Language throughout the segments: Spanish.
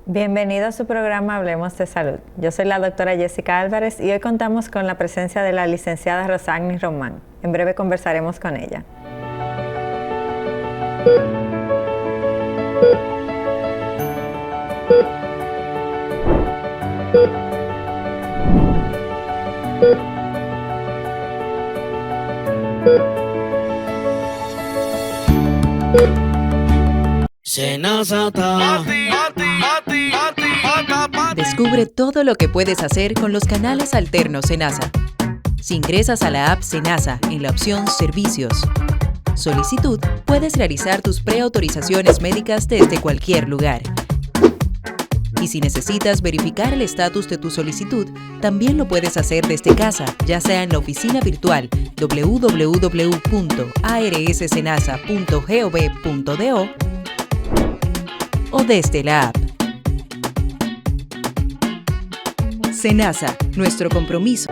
Bienvenido a su programa Hablemos de Salud. Yo soy la doctora Jessica Álvarez y hoy contamos con la presencia de la licenciada Rosagnis Román. En breve conversaremos con ella. Descubre todo lo que puedes hacer con los canales alternos Senasa. Si ingresas a la app Senasa en la opción Servicios, Solicitud, puedes realizar tus preautorizaciones médicas desde cualquier lugar. Y si necesitas verificar el estatus de tu solicitud, también lo puedes hacer desde casa, ya sea en la oficina virtual www.arssenasa.gov.do o desde la app. Senasa, nuestro compromiso.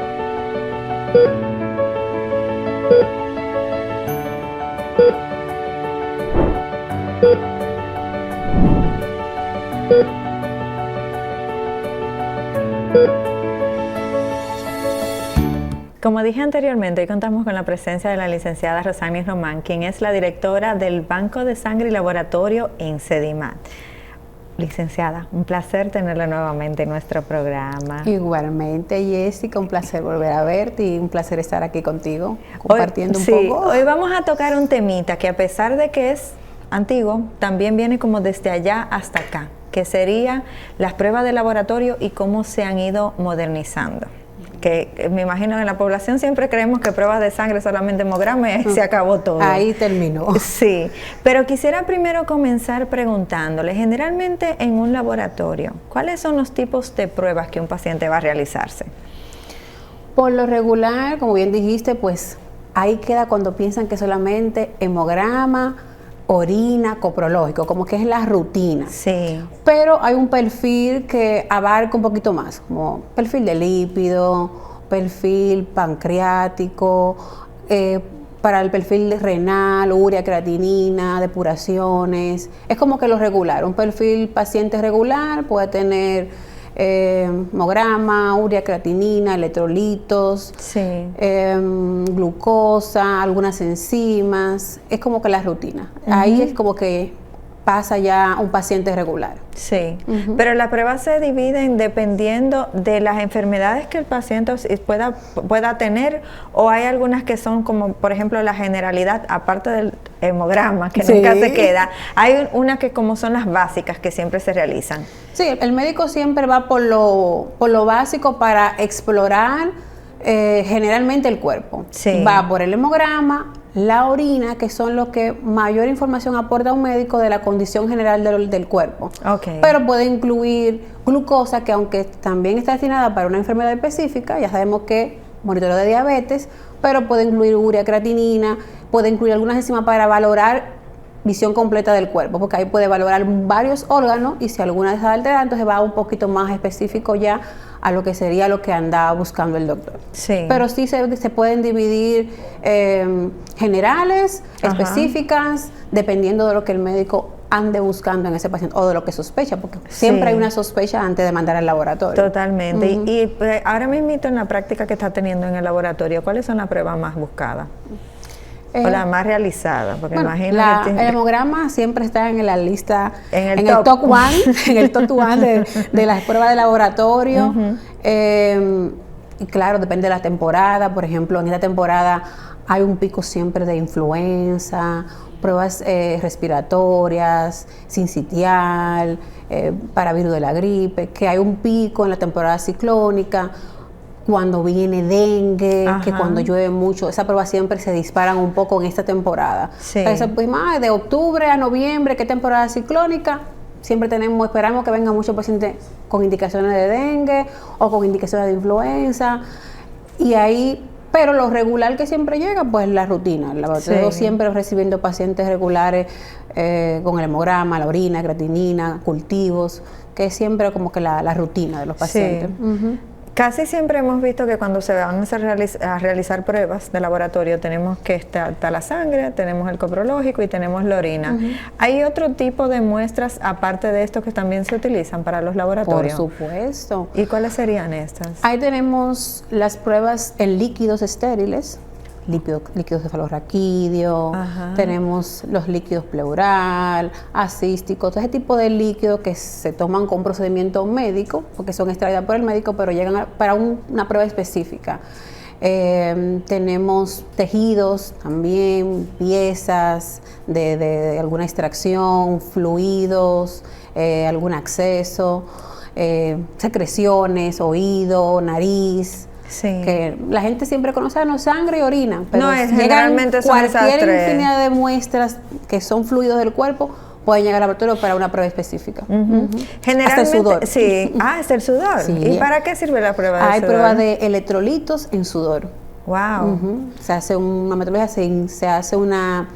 Como dije anteriormente, hoy contamos con la presencia de la licenciada Rosagnis Román, quien es la directora del Banco de Sangre y Laboratorio en Sedimat. Licenciada, un placer tenerla nuevamente en nuestro programa. Igualmente, Jessica, un placer volver a verte y un placer estar aquí contigo, compartiendo un poco. Hoy vamos a tocar un temita que, a pesar de que es antiguo, también viene como desde allá hasta acá, que sería las pruebas de laboratorio y cómo se han ido modernizando. Que me imagino que en la población siempre creemos que pruebas de sangre solamente hemograma y se acabó todo. Ahí terminó. Sí, pero quisiera primero comenzar preguntándole, generalmente en un laboratorio, ¿cuáles son los tipos de pruebas que un paciente va a realizarse? Por lo regular, como bien dijiste, pues ahí queda cuando piensan que solamente hemograma, orina, coprológico, como que es la rutina. Sí. Pero hay un perfil que abarca un poquito más, como perfil de lípido, perfil pancreático, para el perfil renal, urea, creatinina, depuraciones. Es como que lo regular. Un perfil paciente regular puede tener hemograma, urea, creatinina, electrolitos, Sí. Glucosa, algunas enzimas. Es como que la rutina. Ahí es como que pasa ya un paciente regular. Sí, pero las pruebas se dividen dependiendo de las enfermedades que el paciente pueda tener, o hay algunas que son como, por ejemplo, la generalidad, aparte del hemograma, que nunca se queda. Hay unas que como son las básicas que siempre se realizan. Sí, el médico siempre va por lo básico para explorar generalmente el cuerpo. Sí. Va por el hemograma, la orina, que son los que mayor información aporta a un médico de la condición general del cuerpo. Okay. Pero puede incluir glucosa, que aunque también está destinada para una enfermedad específica, ya sabemos que monitoreo de diabetes, pero puede incluir urea, creatinina, puede incluir algunas enzimas para valorar visión completa del cuerpo, porque ahí puede valorar varios órganos y si alguna está alterada, entonces va un poquito más específico ya a lo que sería lo que andaba buscando el doctor. Sí. Pero sí se pueden dividir generales, específicas, dependiendo de lo que el médico ande buscando en ese paciente o de lo que sospecha, porque siempre hay una sospecha antes de mandar al laboratorio. Totalmente. Y ahora mismo en la práctica que está teniendo en el laboratorio, ¿cuáles son las pruebas más buscadas? O la más realizada, porque bueno, imagino que el hemograma siempre está en la lista, en el top one, en el top one de las pruebas de laboratorio. Y claro, depende de la temporada. Por ejemplo, en esta temporada hay un pico siempre de influenza, pruebas respiratorias, sincitial, para virus de la gripe, que hay un pico en la temporada ciclónica. Cuando viene dengue, que cuando llueve mucho, esas pruebas siempre se disparan un poco en esta temporada. Sí. Entonces, pues, de octubre a noviembre, ¿qué temporada ciclónica? Siempre esperamos que vengan muchos pacientes con indicaciones de dengue o con indicaciones de influenza. Y ahí Pero lo regular que siempre llega, pues la rutina. El laboratorio siempre recibiendo pacientes regulares con el hemograma, la orina, creatinina, cultivos, que es siempre como que la rutina de los pacientes. Casi siempre hemos visto que cuando se van a realizar pruebas de laboratorio tenemos que está la sangre, tenemos el coprológico y tenemos la orina. ¿Hay otro tipo de muestras aparte de esto que también se utilizan para los laboratorios? Por supuesto. ¿Y cuáles serían estas? Ahí tenemos las pruebas en líquidos estériles, líquidos cefalorraquídeo, tenemos los líquidos pleural, asísticos, todo ese tipo de líquidos que se toman con procedimiento médico, porque son extraídas por el médico, pero llegan para una prueba específica. Tenemos tejidos también, piezas de alguna extracción, fluidos, algún acceso, secreciones, oído, nariz. Que la gente siempre conoce sangre y orina, pero no es, generalmente son cualquier infinidad de muestras que son fluidos del cuerpo pueden llegar al laboratorio para una prueba específica. Generalmente, hasta el sudor. Sí. Hasta el sudor. Sí. ¿Y para qué sirve la prueba de sudor? Hay prueba de electrolitos en sudor. Wow. Se hace una metodología, se hace una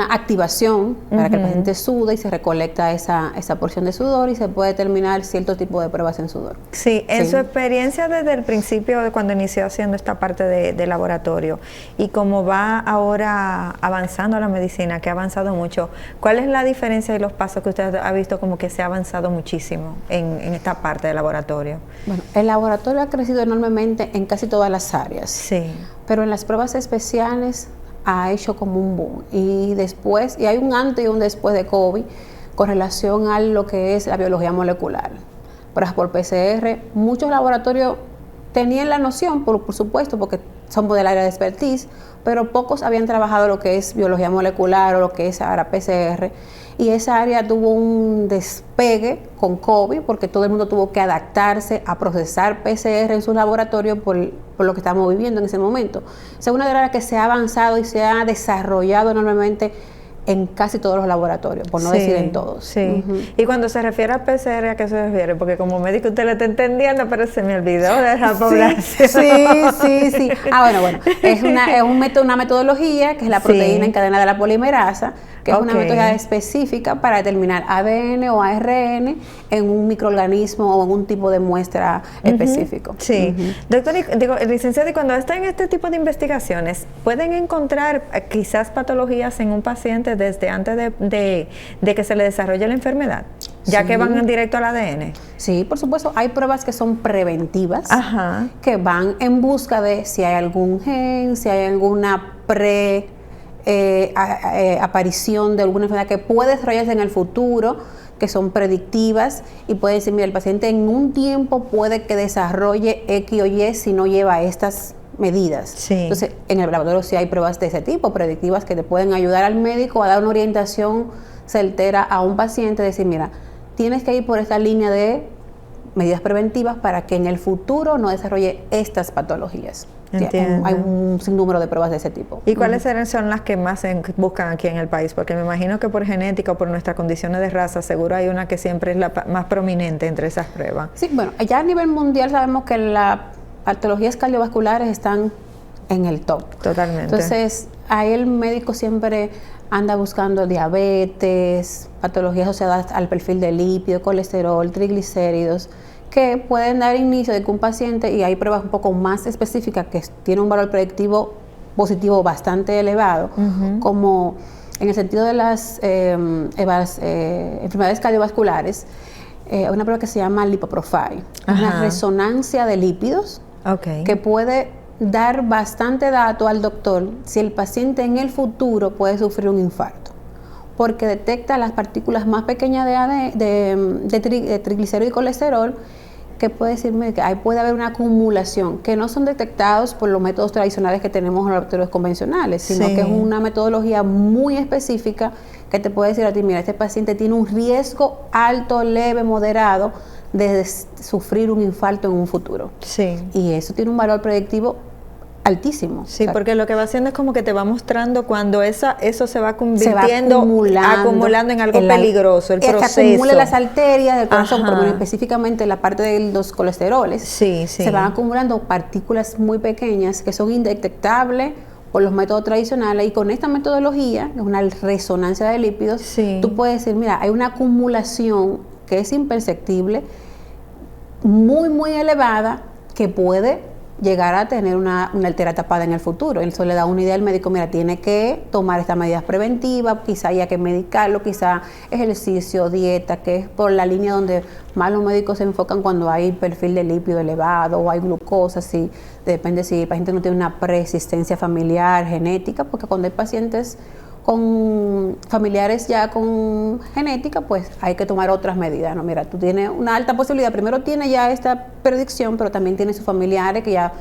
activación para que el paciente sude y se recolecta esa porción de sudor y se puede determinar cierto tipo de pruebas en sudor. Sí, en su experiencia desde el principio de cuando inició haciendo esta parte de laboratorio y como va ahora avanzando la medicina, que ha avanzado mucho, ¿cuál es la diferencia y los pasos que usted ha visto como que se ha avanzado muchísimo en esta parte del laboratorio? Bueno, el laboratorio ha crecido enormemente en casi todas las áreas. Sí. Pero en las pruebas especiales ha hecho como un boom y hay un antes y un después de COVID con relación a lo que es la biología molecular. Por PCR, muchos laboratorios tenían la noción, por supuesto, porque somos del área de expertise, pero pocos habían trabajado lo que es biología molecular o lo que es ahora PCR, y esa área tuvo un despegue con COVID porque todo el mundo tuvo que adaptarse a procesar PCR en sus laboratorios por lo que estamos viviendo en ese momento. O sea, una de las que se ha avanzado y se ha desarrollado enormemente en casi todos los laboratorios, por no decir en todos. Sí. Y cuando se refiere a PCR, ¿a qué se refiere? Porque como médico usted lo está entendiendo, pero se me olvidó de la población. Sí. Bueno. Es una metodología que es la proteína en cadena de la polimerasa, que es una metodología específica para determinar ADN o ARN en un microorganismo o en un tipo de muestra específico. Sí. Doctor, licenciado, y cuando está en este tipo de investigaciones, ¿pueden encontrar quizás patologías en un paciente desde antes de que se le desarrolle la enfermedad? Ya que van en directo al ADN. Sí, por supuesto. Hay pruebas que son preventivas, que van en busca de si hay algún gen, si hay alguna aparición de alguna enfermedad que puede desarrollarse en el futuro, que son predictivas y puede decir, mira, el paciente en un tiempo puede que desarrolle X o Y si no lleva estas medidas. Entonces, en el laboratorio sí hay pruebas de ese tipo, predictivas, que te pueden ayudar al médico a dar una orientación certera a un paciente, decir, mira, tienes que ir por esta línea de medidas preventivas para que en el futuro no desarrolle estas patologías. Entiendo. Hay un sinnúmero de pruebas de ese tipo. ¿Y cuáles son las que más se buscan aquí en el país? Porque me imagino que por genética o por nuestras condiciones de raza, seguro hay una que siempre es la más prominente entre esas pruebas. Sí, bueno, ya a nivel mundial sabemos que las patologías cardiovasculares están en el top. Totalmente. Entonces, ahí el médico siempre anda buscando diabetes, patologías asociadas al perfil de lípido, colesterol, triglicéridos, que pueden dar inicio de que un paciente, y hay pruebas un poco más específicas que tienen un valor predictivo positivo bastante elevado, como en el sentido de las enfermedades cardiovasculares, una prueba que se llama lipoprofile, una resonancia de lípidos que puede dar bastante dato al doctor si el paciente en el futuro puede sufrir un infarto, porque detecta las partículas más pequeñas de triglicéridos y colesterol, que puede decirme que ahí puede haber una acumulación, que no son detectados por los métodos tradicionales que tenemos en los laboratorios convencionales, sino que es una metodología muy específica que te puede decir a ti, mira, este paciente tiene un riesgo alto, leve, moderado de sufrir un infarto en un futuro. Y eso tiene un valor predictivo altísimo. Sí, o sea, porque lo que va haciendo es como que te va mostrando cuando eso se va convirtiendo, acumulando en algo peligroso, el proceso. Que acumula las arterias del corazón, Ajá. pero específicamente la parte de los colesteroles. Sí, sí. Se van acumulando partículas muy pequeñas que son indetectables por los métodos tradicionales, y con esta metodología, que es una resonancia de lípidos, Sí. tú puedes decir, mira, hay una acumulación que es imperceptible, muy, muy elevada, que puede llegar a tener una altera tapada en el futuro. Eso le da una idea al médico, mira, tiene que tomar estas medidas preventivas, quizá haya que medicarlo, quizá ejercicio, dieta, que es por la línea donde más los médicos se enfocan cuando hay perfil de lípido elevado o hay glucosa, si depende si el paciente no tiene una preexistencia familiar, genética, porque cuando hay pacientes con familiares ya con genética, pues hay que tomar otras medidas, ¿no? Mira, tú tienes una alta posibilidad, primero tiene ya esta predicción, pero también tiene sus familiares que ya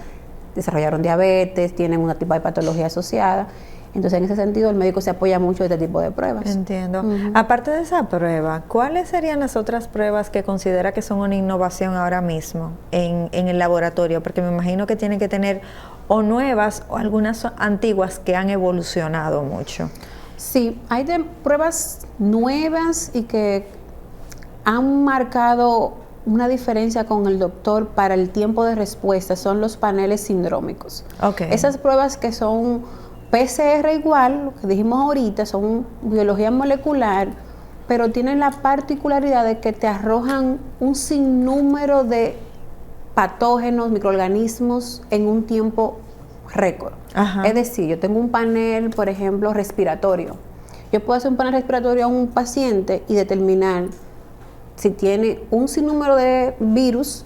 desarrollaron diabetes, tienen una tipo de patología asociada. Entonces, en ese sentido, el médico se apoya mucho de este tipo de pruebas. Entiendo. Aparte de esa prueba, ¿cuáles serían las otras pruebas que considera que son una innovación ahora mismo en el laboratorio? Porque me imagino que tienen que tener o nuevas o algunas antiguas que han evolucionado mucho. Sí, hay pruebas nuevas y que han marcado una diferencia con el doctor para el tiempo de respuesta, son los paneles sindrómicos. Okay. Esas pruebas que son PCR igual, lo que dijimos ahorita, son biología molecular, pero tienen la particularidad de que te arrojan un sinnúmero de patógenos, microorganismos en un tiempo récord. Ajá. Es decir, yo tengo un panel, por ejemplo, respiratorio. Yo puedo hacer un panel respiratorio a un paciente y determinar si tiene un sinnúmero de virus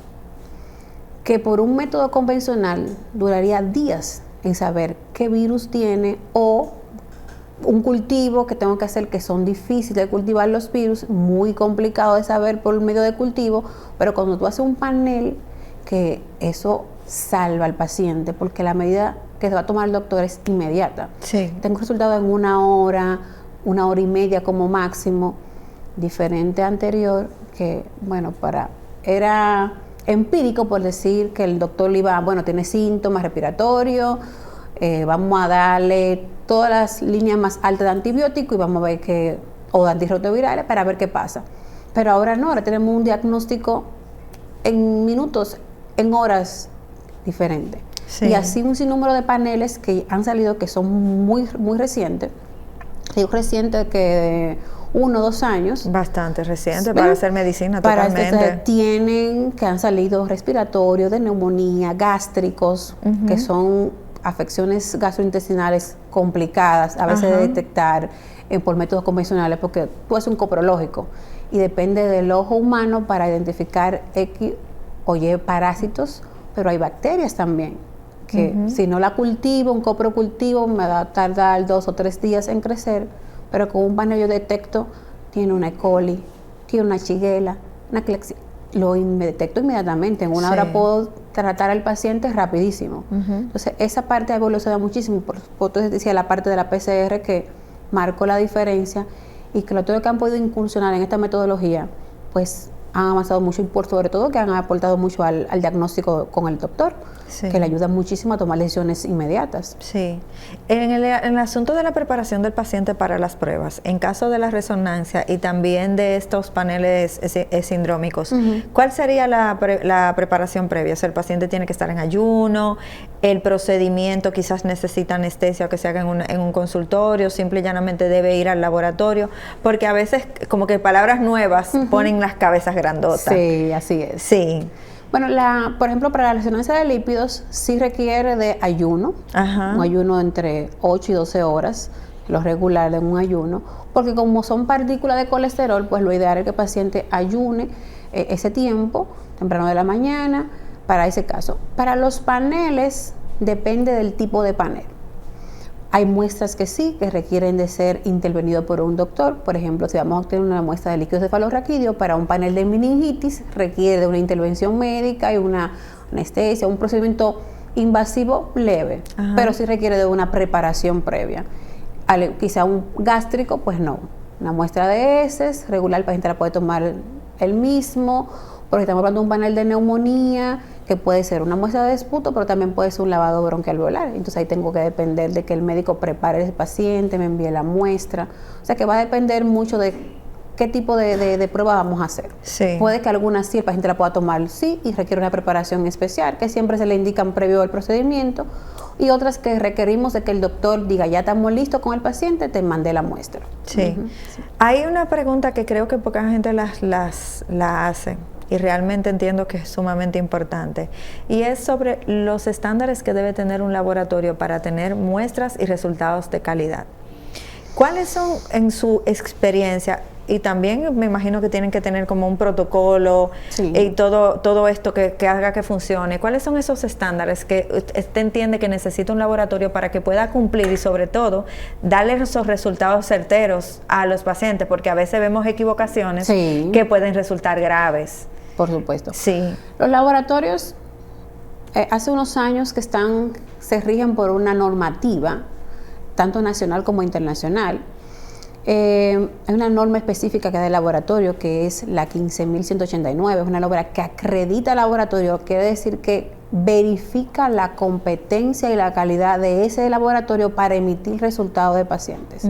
que por un método convencional duraría días en saber qué virus tiene, o un cultivo que tengo que hacer que son difíciles de cultivar los virus, muy complicado de saber por medio de cultivo, pero cuando tú haces un panel, que eso salva al paciente, porque la medida que se va a tomar el doctor es inmediata. Sí. Tengo resultados en 1 hora, 1 hora y media como máximo, diferente anterior, que bueno, era empírico por decir que el doctor le iba, bueno, tiene síntomas respiratorios, vamos a darle todas las líneas más altas de antibiótico y vamos a ver o de antirretrovirales para ver qué pasa. Pero ahora no, ahora tenemos un diagnóstico en minutos, en horas diferentes. Sí. Y así un sinnúmero de paneles que han salido que son muy, muy recientes. Digo reciente que de 1 o 2 años. Bastante reciente para hacer medicina, totalmente. Que han salido respiratorios, de neumonía, gástricos, que son afecciones gastrointestinales complicadas, a veces de detectar por métodos convencionales, porque tú haces un coprológico y depende del ojo humano para identificar X o Y parásitos, pero hay bacterias también, que si no la cultivo, un coprocultivo, me va a tardar 2 o 3 días en crecer, pero con un panel yo detecto, tiene una E. coli, tiene una Shigella, una Klebsiella, me detecto inmediatamente, en 1 hora puedo tratar al paciente rapidísimo. Entonces, esa parte ha evolucionado muchísimo, por entonces decía la parte de la PCR que marcó la diferencia, y que los que han podido incursionar en esta metodología, pues han avanzado mucho, y por sobre todo que han aportado mucho al diagnóstico con el doctor, que le ayuda muchísimo a tomar decisiones inmediatas. Sí. En el asunto de la preparación del paciente para las pruebas, en caso de la resonancia y también de estos paneles sindrómicos, ¿cuál sería la preparación previa? O sea, el paciente tiene que estar en ayuno, el procedimiento quizás necesita anestesia o que se haga en un consultorio, simple y llanamente debe ir al laboratorio, porque a veces como que palabras nuevas ponen las cabezas grandotas. Sí, así es. Sí. Bueno, por ejemplo, para la resonancia de lípidos sí requiere de ayuno, un ayuno entre 8 y 12 horas, lo regular de un ayuno, porque como son partículas de colesterol, pues lo ideal es que el paciente ayune ese tiempo, temprano de la mañana, para ese caso. Para los paneles, depende del tipo de panel. Hay muestras que sí, que requieren de ser intervenidos por un doctor. Por ejemplo, si vamos a obtener una muestra de líquido cefalorraquídeo para un panel de meningitis, requiere de una intervención médica y una anestesia, un procedimiento invasivo leve, pero sí requiere de una preparación previa. Quizá un gástrico, pues no. Una muestra de heces regular, el paciente la puede tomar él mismo, porque estamos hablando de un panel de neumonía, que puede ser una muestra de esputo, pero también puede ser un lavado bronquialveolar. Entonces ahí tengo que depender de que el médico prepare ese paciente, me envíe la muestra. O sea que va a depender mucho de qué tipo de prueba vamos a hacer. Sí. Puede que algunas sí el paciente la pueda tomar sí y requiere una preparación especial, que siempre se le indican previo al procedimiento, y otras que requerimos de que el doctor diga, ya estamos listos con el paciente, te mandé la muestra. Sí. Hay una pregunta que creo que poca gente la hace, y realmente entiendo que es sumamente importante, y es sobre los estándares que debe tener un laboratorio para tener muestras y resultados de calidad. ¿Cuáles son, en su experiencia, y también me imagino que tienen que tener como un protocolo y todo esto que haga que funcione? ¿Cuáles son esos estándares que usted entiende que necesita un laboratorio para que pueda cumplir y sobre todo darle esos resultados certeros a los pacientes? Porque a veces vemos equivocaciones que pueden resultar graves. Por supuesto. Sí. Los laboratorios hace unos años que se rigen por una normativa, tanto nacional como internacional. Hay una norma específica que da el laboratorio, que es la 15.189, es una norma que acredita el laboratorio, quiere decir que verifica la competencia y la calidad de ese laboratorio para emitir resultados de pacientes.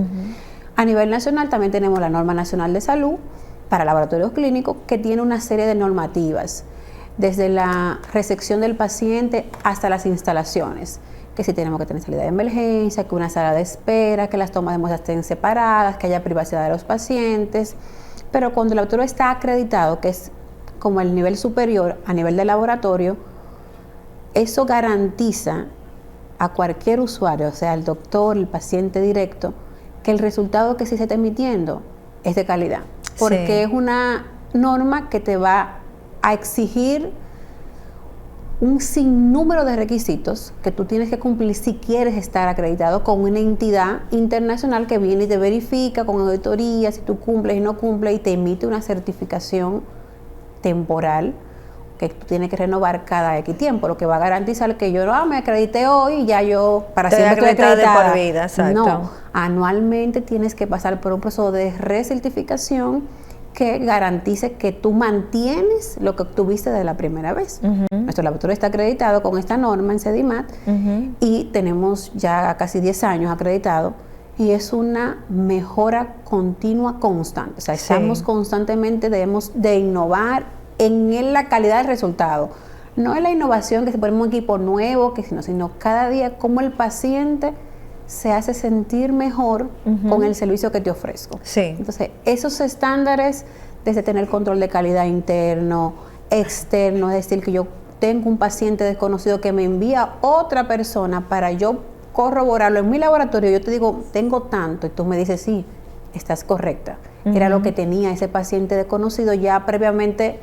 A nivel nacional también tenemos la norma nacional de salud para laboratorios clínicos, que tiene una serie de normativas, desde la recepción del paciente hasta las instalaciones, que si tenemos que tener salida de emergencia, que una sala de espera, que las tomas de muestras estén separadas, que haya privacidad de los pacientes. Pero cuando el laboratorio está acreditado, que es como el nivel superior a nivel de laboratorio, eso garantiza a cualquier usuario, o sea, el doctor, el paciente directo, que el resultado que sí se está emitiendo es de calidad. Porque es una norma que te va a exigir un sinnúmero de requisitos que tú tienes que cumplir si quieres estar acreditado con una entidad internacional que viene y te verifica con auditoría si tú cumples y no cumples, y te emite una certificación temporal que tú tienes que renovar cada X tiempo, lo que va a garantizar que yo me acredité hoy y ya yo para siempre estoy acreditada. De por vida, exacto. No, anualmente tienes que pasar por un proceso de recertificación que garantice que tú mantienes lo que obtuviste de la primera vez. Nuestro laboratorio está acreditado con esta norma en CEDIMAT y tenemos ya casi 10 años acreditado, y es una mejora continua, constante. O sea, estamos constantemente, debemos de innovar en la calidad del resultado. No es la innovación que se pone un equipo nuevo, sino cada día cómo el paciente se hace sentir mejor con el servicio que te ofrezco. Entonces, esos estándares, desde tener control de calidad interno, externo, es decir, que yo tengo un paciente desconocido que me envía otra persona para yo corroborarlo en mi laboratorio, yo te digo, tengo tanto, y tú me dices, sí, estás correcta. Era lo que tenía ese paciente desconocido ya previamente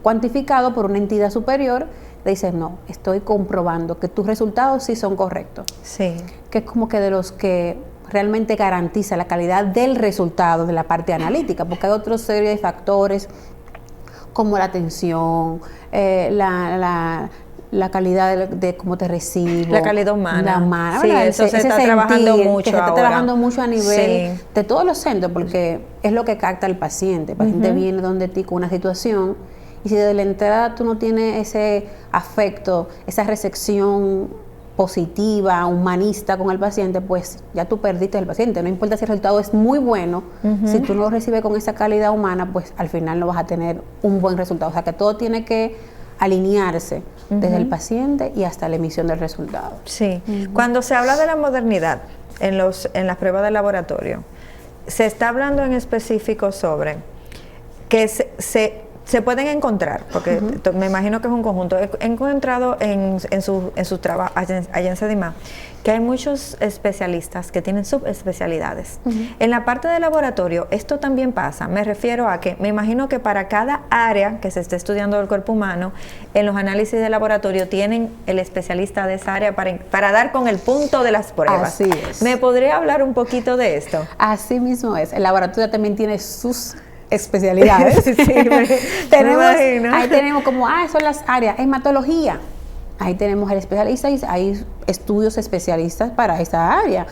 cuantificado por una entidad superior. Le dices, no, estoy comprobando que tus resultados sí son correctos. Que es como que de los que realmente garantiza la calidad del resultado de la parte analítica, porque hay otra serie de factores como la atención, la calidad de cómo te recibo. La calidad humana. La humana. Sí, eso se está trabajando mucho que se está ahora. trabajando mucho a nivel de todos los centros, porque es lo que capta el paciente. El paciente viene donde ti con una situación, y si desde la entrada tú no tienes ese afecto, esa recepción positiva, humanista con el paciente, pues ya tú perdiste al paciente. No importa si el resultado es muy bueno, si tú no lo recibes con esa calidad humana, pues al final no vas a tener un buen resultado. O sea que todo tiene que alinearse desde el paciente y hasta la emisión del resultado. Cuando se habla de la modernidad en las pruebas de laboratorio, se está hablando en específico sobre que se pueden encontrar, porque me imagino que es un conjunto. He encontrado en su trabajo allá en CEDIMAT que hay muchos especialistas que tienen subespecialidades. En la parte de laboratorio esto también pasa. Me refiero a que me imagino que para cada área que se esté estudiando del cuerpo humano, en los análisis de laboratorio tienen el especialista de esa área para dar con el punto de las pruebas. Así es. ¿Me podría hablar un poquito de esto? Así mismo es. El laboratorio también tiene sus especialidades. Ahí tenemos como, son las áreas, hematología. Ahí tenemos el especialista y hay estudios especialistas para esa área,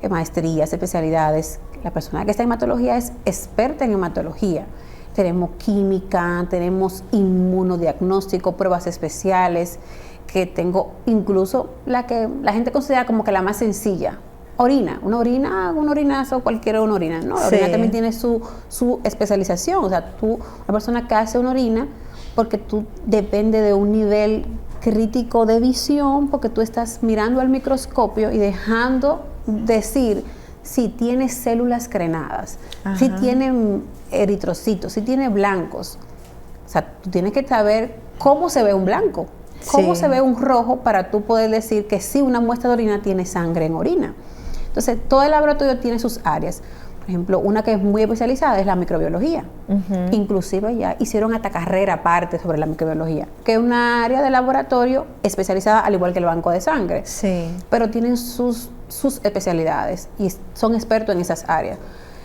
maestrías, especialidades. La persona que está en hematología es experta en hematología. tenemos química, tenemos inmunodiagnóstico, pruebas especiales, que tengo incluso la que la gente considera como que la más sencilla. Un orinazo, cualquiera una orina, ¿no? La orina también tiene su especialización, o sea, una persona que hace una orina, porque tú depende de un nivel crítico de visión, porque tú estás mirando al microscopio y dejando decir si tiene células crenadas, si tiene eritrocitos, si tiene blancos. O sea, tú tienes que saber cómo se ve un blanco, cómo se ve un rojo, para tú poder decir que sí, una muestra de orina tiene sangre en orina. Entonces, todo el laboratorio tiene sus áreas. Por ejemplo, una que es muy especializada es la microbiología. Inclusive ya hicieron hasta carrera aparte sobre la microbiología, que es una área de laboratorio especializada al igual que el banco de sangre. Pero tienen sus especialidades y son expertos en esas áreas.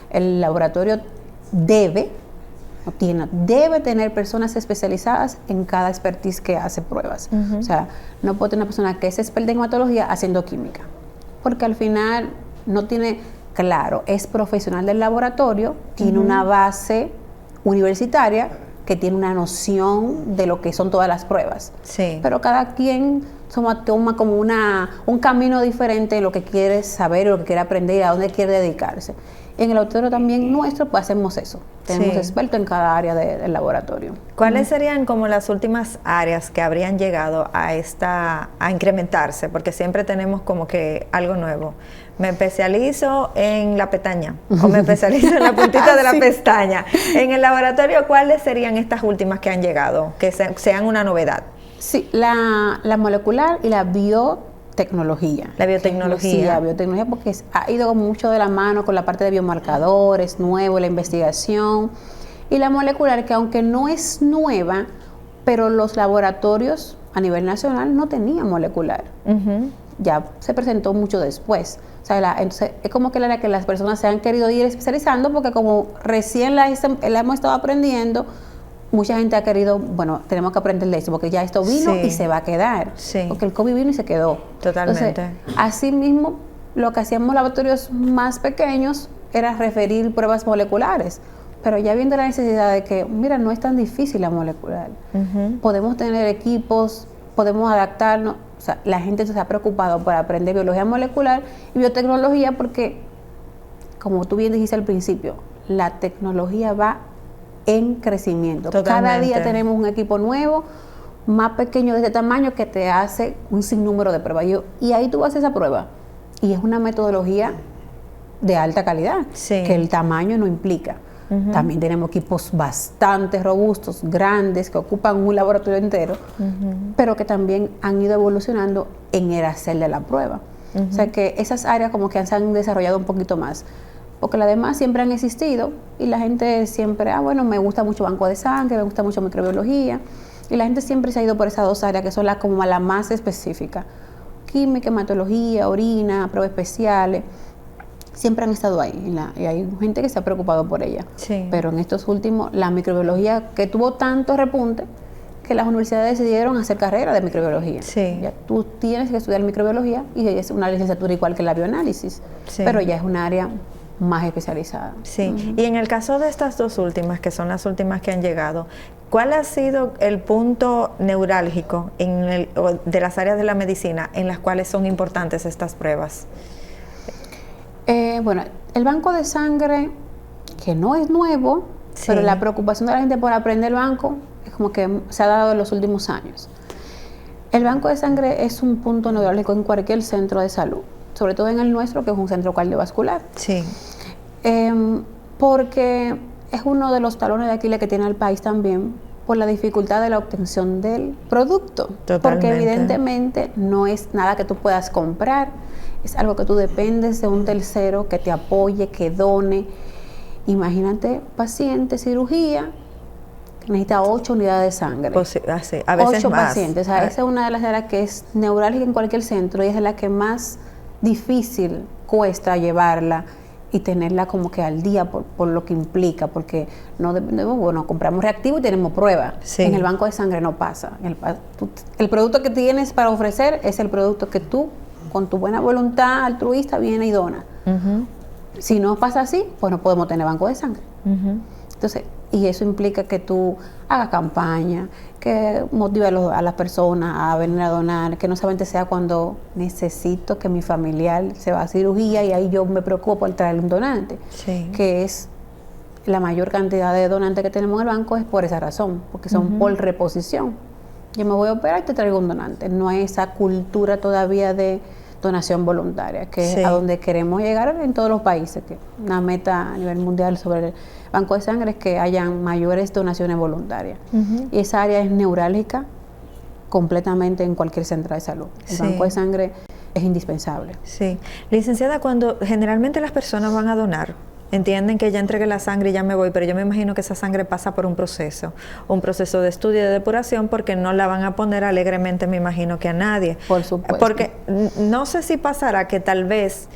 El laboratorio debe tener personas especializadas en cada expertise que hace pruebas. O sea, no puede tener una persona que es experta en hematología haciendo química, porque al final no tiene claro, es profesional del laboratorio, tiene una base universitaria que tiene una noción de lo que son todas las pruebas. Pero cada quien toma como un camino diferente en lo que quiere saber, lo que quiere aprender y a dónde quiere dedicarse. En el laboratorio también nuestro, pues hacemos eso. Tenemos expertos en cada área del laboratorio. ¿Cuáles serían como las últimas áreas que habrían llegado a incrementarse? Porque siempre tenemos como que algo nuevo. Me especializo en la pestaña o me especializo en la puntita de la pestaña. En el laboratorio, ¿cuáles serían estas últimas que han llegado, que sean una novedad? Sí, la molecular y la biotecnología. La biotecnología. Sí, la biotecnología, porque ha ido mucho de la mano con la parte de biomarcadores, nuevo, la investigación. Y la molecular, que aunque no es nueva, pero los laboratorios a nivel nacional no tenían molecular. Ya se presentó mucho después. O sea, entonces es como que que las personas se han querido ir especializando, porque como recién la hemos estado aprendiendo, mucha gente ha querido, bueno, tenemos que aprender de esto, porque ya esto vino y se va a quedar. Porque el COVID vino y se quedó. Totalmente. Entonces, así mismo, lo que hacíamos laboratorios más pequeños era referir pruebas moleculares. Pero ya viendo la necesidad de que, mira, no es tan difícil la molecular. Podemos tener equipos, podemos adaptarnos. O sea, la gente se ha preocupado por aprender biología molecular y biotecnología, porque, como tú bien dijiste al principio, la tecnología va en crecimiento. Totalmente. Cada día tenemos un equipo nuevo, más pequeño de este tamaño, que te hace un sinnúmero de pruebas. Y ahí tú haces esa prueba. Y es una metodología de alta calidad, que el tamaño no implica. También tenemos equipos bastante robustos, grandes, que ocupan un laboratorio entero, pero que también han ido evolucionando en el hacer de la prueba. O sea que esas áreas como que se han desarrollado un poquito más, porque las demás siempre han existido y la gente siempre, bueno, me gusta mucho banco de sangre, me gusta mucho microbiología, y la gente siempre se ha ido por esas dos áreas que son las como las más específicas: química, hematología, orina, pruebas especiales. Siempre han estado ahí y hay gente que se ha preocupado por ella. Pero en estos últimos, la microbiología, que tuvo tanto repunte, que las universidades decidieron hacer carrera de microbiología. Ya tú tienes que estudiar microbiología y es una licenciatura igual que la bioanálisis, pero ya es un área más especializada. Y en el caso de estas dos últimas, que son las últimas que han llegado, ¿cuál ha sido el punto neurálgico de las áreas de la medicina en las cuales son importantes estas pruebas? Bueno, el banco de sangre, que no es nuevo, pero la preocupación de la gente por aprender el banco es como que se ha dado en los últimos años. El banco de sangre es un punto neurálgico en cualquier centro de salud, sobre todo en el nuestro, que es un centro cardiovascular. Porque es uno de los talones de Aquiles que tiene el país también, por la dificultad de la obtención del producto. Porque evidentemente no es nada que tú puedas comprar, es algo que tú dependes de un tercero que te apoye, que done. Imagínate, paciente, cirugía, que necesita 8 unidades de sangre. A veces 8 más. pacientes. O sea, esa es una de las áreas que es neurálgica en cualquier centro y es la que más difícil cuesta llevarla y tenerla como que al día por lo que implica, porque no dependemos, bueno, compramos reactivo y tenemos prueba. En el banco de sangre no pasa. El producto que tienes para ofrecer es el producto que tú, con tu buena voluntad altruista, viene y dona. Si no pasa así, pues no podemos tener banco de sangre. Entonces, Y eso implica que tú hagas campaña, que motive a las personas a venir a donar, que no solamente sea cuando necesito que mi familiar se va a cirugía y ahí yo me preocupo por traerle un donante, que es la mayor cantidad de donantes que tenemos en el banco es por esa razón, porque son por reposición. Yo me voy a operar y te traigo un donante. No hay esa cultura todavía de donación voluntaria, que es a donde queremos llegar en todos los países, que una meta a nivel mundial sobre el banco de sangre es que hayan mayores donaciones voluntarias. Y esa área es neurálgica completamente en cualquier central de salud. El banco de sangre es indispensable. Sí. Licenciada, cuando generalmente las personas van a donar, entienden que ya entregué la sangre y ya me voy, pero yo me imagino que esa sangre pasa por un proceso de estudio y de depuración, porque no la van a poner alegremente, me imagino que a nadie. Por supuesto. Porque no sé si pasará que tal vez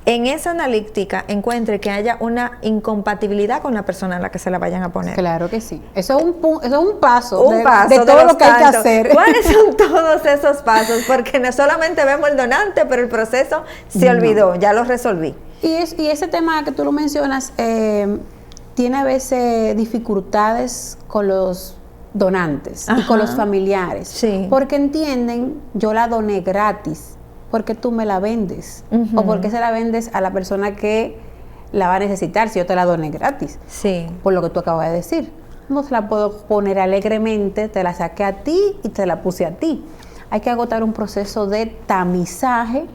en esa analítica encuentre que haya una incompatibilidad con la persona a la que se la vayan a poner. Claro que sí. Eso es un paso, de todo lo que hay que hacer. ¿Cuáles son todos esos pasos? Porque no solamente vemos el donante, pero el proceso se olvidó, ya lo resolví. Y ese tema que tú lo mencionas tiene a veces dificultades con los donantes y con los familiares, porque entienden, yo la doné gratis, porque tú me la vendes, o porque se la vendes a la persona que la va a necesitar si yo te la doné gratis, por lo que tú acabas de decir. No se la puedo poner alegremente, te la saqué a ti y te la puse a ti. Hay que agotar un proceso de tamizaje,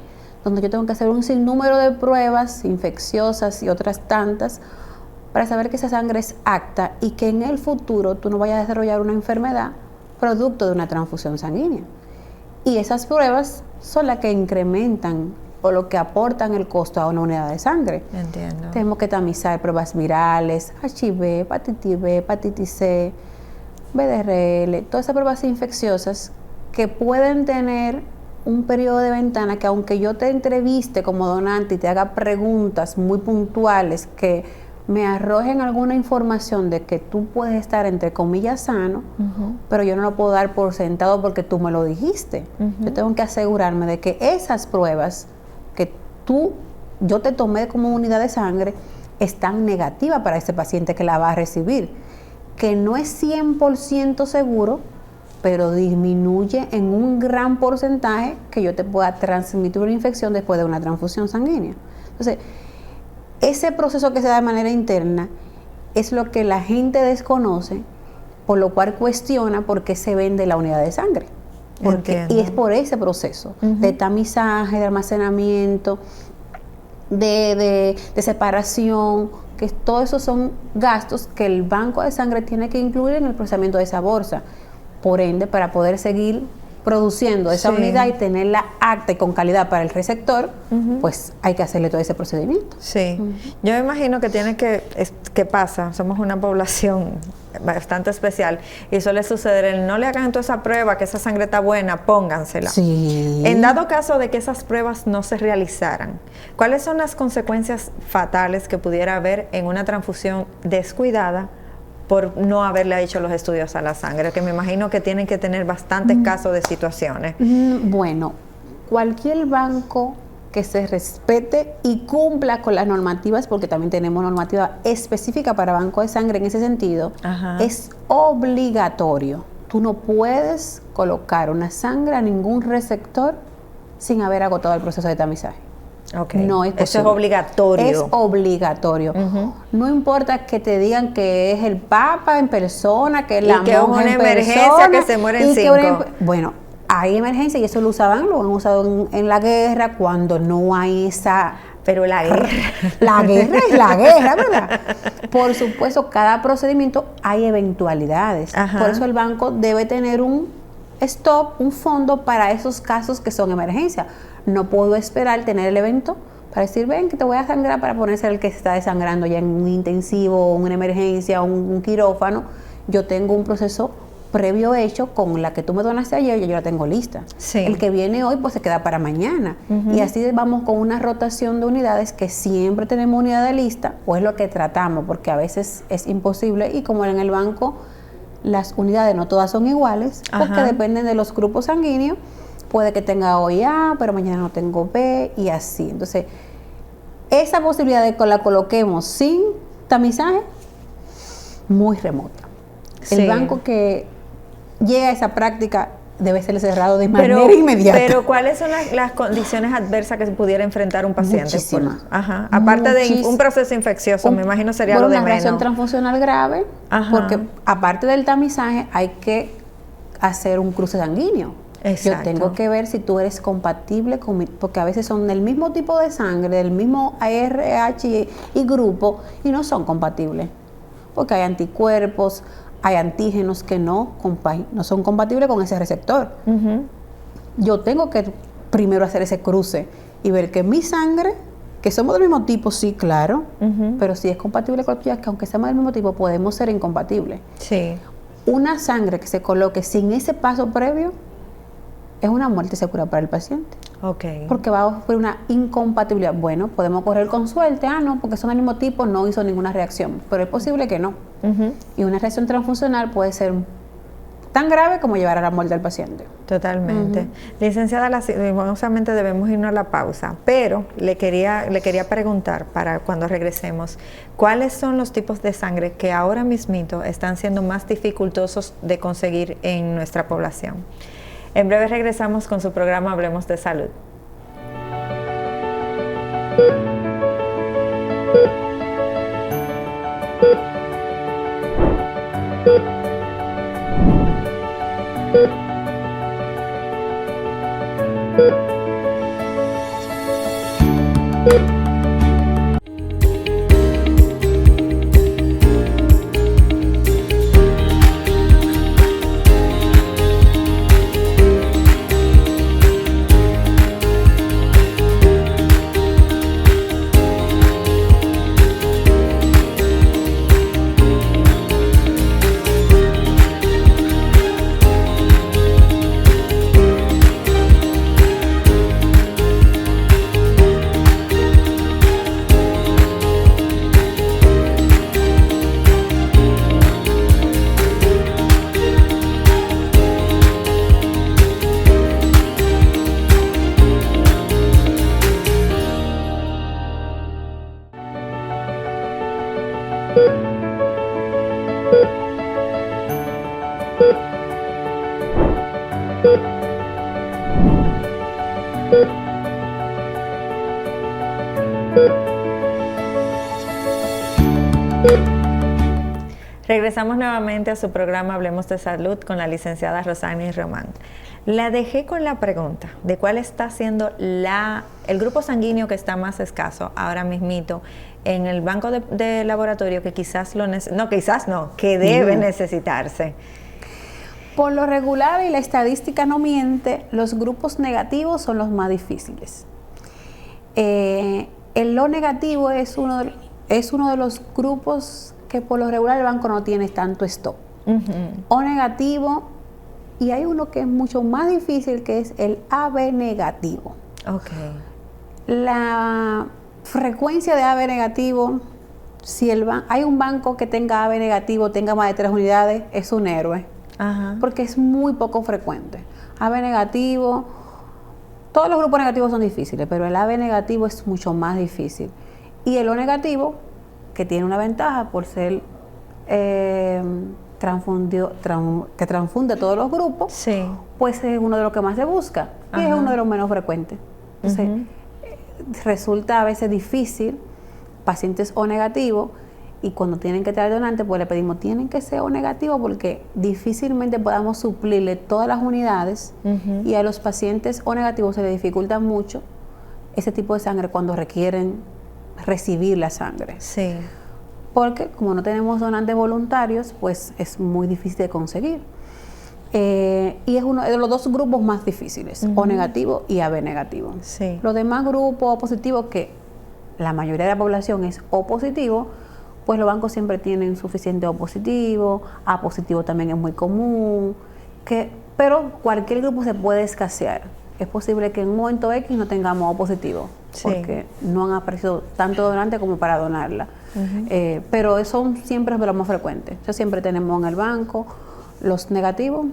donde yo tengo que hacer un sinnúmero de pruebas infecciosas y otras tantas para saber que esa sangre es apta y que en el futuro tú no vayas a desarrollar una enfermedad producto de una transfusión sanguínea. Y esas pruebas son las que incrementan o lo que aportan el costo a una unidad de sangre. Entiendo. Tenemos que tamizar pruebas virales, HIV, hepatitis B, hepatitis C, VDRL, todas esas pruebas infecciosas que pueden tener un periodo de ventana que, aunque yo te entreviste como donante y te haga preguntas muy puntuales que me arrojen alguna información de que tú puedes estar entre comillas sano, pero yo no lo puedo dar por sentado porque tú me lo dijiste. Yo tengo que asegurarme de que esas pruebas que yo te tomé como unidad de sangre están negativas para ese paciente que la va a recibir, que no es 100% seguro, pero disminuye en un gran porcentaje que yo te pueda transmitir una infección después de una transfusión sanguínea. Entonces, ese proceso que se da de manera interna es lo que la gente desconoce, por lo cual cuestiona por qué se vende la unidad de sangre. Y es por ese proceso de tamizaje, de almacenamiento, de separación, que todos esos son gastos que el banco de sangre tiene que incluir en el procesamiento de esa bolsa. Por ende, para poder seguir produciendo esa unidad y tenerla apta y con calidad para el receptor, pues hay que hacerle todo ese procedimiento. Yo me imagino que ¿qué pasa? Somos una población bastante especial y suele suceder no le hagan toda esa prueba, que esa sangre está buena, póngansela. En dado caso de que esas pruebas no se realizaran, ¿cuáles son las consecuencias fatales que pudiera haber en una transfusión descuidada por no haberle hecho los estudios a la sangre? Que me imagino que tienen que tener bastantes casos de situaciones. Bueno, cualquier banco que se respete y cumpla con las normativas, porque también tenemos normativa específica para banco de sangre en ese sentido, es obligatorio. Tú no puedes colocar una sangre a ningún receptor sin haber agotado el proceso de tamizaje. No es posible. Eso es obligatorio. Es obligatorio. No importa que te digan que es el Papa en persona, que es la monja en persona. Y que es una emergencia que se mueren 5. Bueno, hay emergencia y eso lo han usado en la guerra cuando no hay esa... Pero la guerra. La guerra es la guerra, ¿verdad? Por supuesto, cada procedimiento hay eventualidades. Por eso el banco debe tener un stop, un fondo para esos casos que son emergencia. No puedo esperar tener el evento para decir, ven, que te voy a sangrar, para ponerse el que se está desangrando ya en un intensivo, una emergencia, un quirófano. Yo tengo un proceso previo hecho con la que tú me donaste ayer, yo la tengo lista. El que viene hoy, pues se queda para mañana. Y así vamos con una rotación de unidades que siempre tenemos unidad de lista, o es lo que tratamos, porque a veces es imposible. Y como en el banco, las unidades no todas son iguales, porque dependen de los grupos sanguíneos. Puede que tenga hoy A, pero mañana no tengo B, y así. Entonces, esa posibilidad de que la coloquemos sin tamizaje muy remota. Sí. El banco que llega a esa práctica debe ser cerrado de manera inmediata. Pero ¿cuáles son las condiciones adversas que se pudiera enfrentar un paciente? Muchísimas. Ajá. Aparte de un proceso infeccioso, me imagino sería lo de una reacción menos. transfusional grave, Ajá. porque aparte del tamizaje hay que hacer un cruce sanguíneo. Exacto. Yo tengo que ver si tú eres compatible con porque a veces son del mismo tipo de sangre, del mismo ARH y grupo, y no son compatibles. Porque hay anticuerpos, hay antígenos que no son compatibles con ese receptor. Yo tengo que primero hacer ese cruce y ver que mi sangre, que somos del mismo tipo, sí, claro, pero si es compatible con la tuya, que aunque seamos del mismo tipo, podemos ser incompatibles. Sí. Una sangre que se coloque sin ese paso previo es una muerte segura para el paciente. Okay. Porque va a ocurrir una incompatibilidad. Bueno, podemos correr con suerte, no, porque son del mismo tipo, no hizo ninguna reacción, pero es posible que no. Y una reacción transfuncional puede ser tan grave como llevar a la muerte al paciente. Totalmente. Licenciada, lastimosamente debemos irnos a la pausa, pero le quería preguntar, para cuando regresemos, ¿cuáles son los tipos de sangre que ahora mismito están siendo más dificultosos de conseguir en nuestra población? En breve regresamos con su programa Hablemos de Salud. Regresamos nuevamente a su programa Hablemos de Salud con la licenciada Rosani Román. La dejé con la pregunta de cuál está siendo el grupo sanguíneo que está más escaso ahora mismito en el banco de laboratorio que que debe necesitarse. Por lo regular, y la estadística no miente, los grupos negativos son los más difíciles. El O negativo es uno de los grupos que por lo regular el banco no tiene tanto stock. O negativo, y hay uno que es mucho más difícil, que es el AB negativo. Okay. La frecuencia de AB negativo, si hay un banco que tenga AB negativo, tenga más de 3 unidades, es un héroe. Ajá. Porque es muy poco frecuente. AB negativo, todos los grupos negativos son difíciles, pero el AB negativo es mucho más difícil. Y el O negativo, que tiene una ventaja por ser que transfunde todos los grupos, sí, pues es uno de los que más se busca y es uno de los menos frecuentes. Entonces, resulta a veces difícil, pacientes O negativos, y cuando tienen que traer donantes, pues le pedimos, tienen que ser O negativo porque difícilmente podamos suplirle todas las unidades, y a los pacientes O negativos se les dificulta mucho ese tipo de sangre cuando requieren recibir la sangre. Sí. Porque como no tenemos donantes voluntarios, pues es muy difícil de conseguir. Y es uno de los dos grupos más difíciles, O negativo y AB negativo. Sí. Los demás grupos O positivos, que la mayoría de la población es O positivo, pues los bancos siempre tienen suficiente O positivo, A positivo también es muy común, pero cualquier grupo se puede escasear. Es posible que en un momento X no tengamos O positivo, porque no han aparecido tanto donantes como para donarla. Pero son siempre de los más frecuentes. O sea, siempre tenemos en el banco los negativos,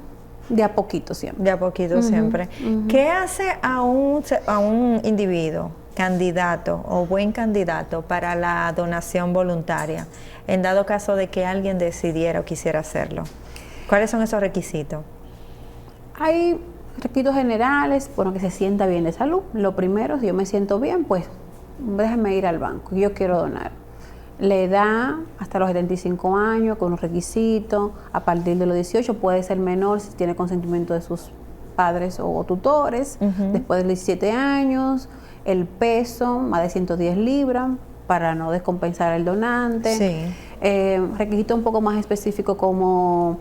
de a poquito siempre. De a poquito siempre. ¿Qué hace a un individuo candidato o buen candidato para la donación voluntaria, en dado caso de que alguien decidiera o quisiera hacerlo? ¿Cuáles son esos requisitos? Hay requisitos generales, bueno, que se sienta bien de salud. Lo primero, si yo me siento bien, pues déjame ir al banco, yo quiero donar. La edad hasta los 75 años, con los requisitos. A partir de los 18 puede ser menor si tiene consentimiento de sus padres o tutores. Después de los 17 años, el peso, más de 110 libras, para no descompensar al donante. Sí. Requisitos un poco más específicos como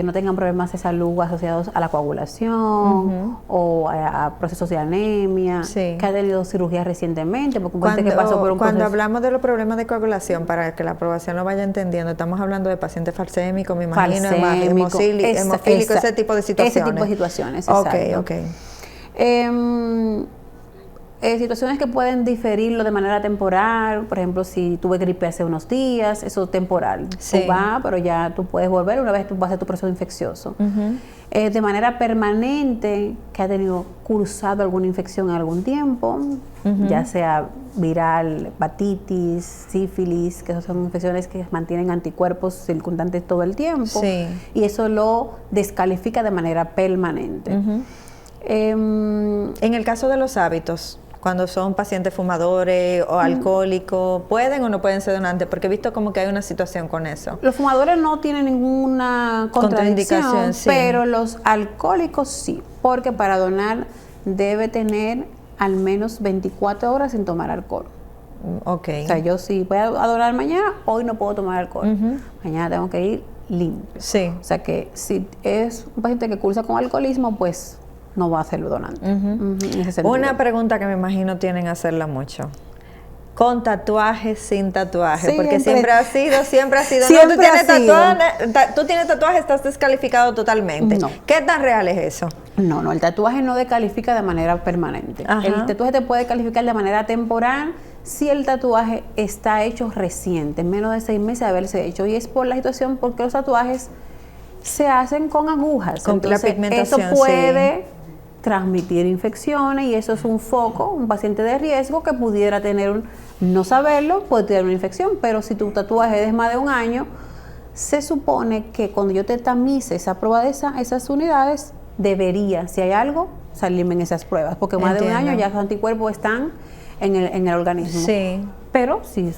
no tengan problemas de salud asociados a la coagulación o a procesos de anemia, Sí. que ha tenido cirugía recientemente, porque un paciente que pasó por un Cuando proceso. hablamos de los problemas de coagulación, para que la aprobación lo vaya entendiendo, estamos hablando de pacientes falsémicos, me imagino, hemofílicos, ese tipo de situaciones. Ese tipo de situaciones, Ok, exacto. ok. Situaciones que pueden diferirlo de manera temporal, por ejemplo, si tuve gripe hace unos días, eso es temporal. Sí. Tú vas, pero ya tú puedes volver una vez tú vas a tu proceso infeccioso. De manera permanente, que ha tenido cursado alguna infección en algún tiempo, ya sea viral, hepatitis, sífilis, que esas son infecciones que mantienen anticuerpos circundantes todo el tiempo, Sí. y eso lo descalifica de manera permanente. En el caso de los hábitos, cuando son pacientes fumadores o alcohólicos, ¿pueden o no pueden ser donantes? Porque he visto como que hay una situación con eso. Los fumadores no tienen ninguna contraindicación, Contraindicación, sí. pero los alcohólicos sí, porque para donar debe tener al menos 24 horas sin tomar alcohol. Ok. O sea, yo si voy a donar mañana, hoy no puedo tomar alcohol. Mañana tengo que ir limpio. Sí. O sea que si es un paciente que cursa con alcoholismo, pues no va a ser donante. En ese sentido. Una pregunta que me imagino tienen que hacerla mucho. ¿Con tatuajes, sin tatuajes? Porque siempre ha sido. Siempre No, tú tienes ha sido. tú tienes tatuajes, estás descalificado totalmente. No. ¿Qué tan real es eso? No, el tatuaje no descalifica de manera permanente. Ajá. El tatuaje te puede calificar de manera temporal si el tatuaje está hecho reciente, en menos de 6 meses de haberse hecho. Y es por la situación porque los tatuajes se hacen con agujas. Con la Entonces, pigmentación, eso puede transmitir infecciones y eso es un foco, un paciente de riesgo que pudiera tener, no saberlo, puede tener una infección, pero si tu tatuaje es más de un año, se supone que cuando yo te tamice esa prueba de esas unidades, debería, si hay algo, salirme en esas pruebas, porque más de un año ya los anticuerpos están en el organismo. Sí. Pero si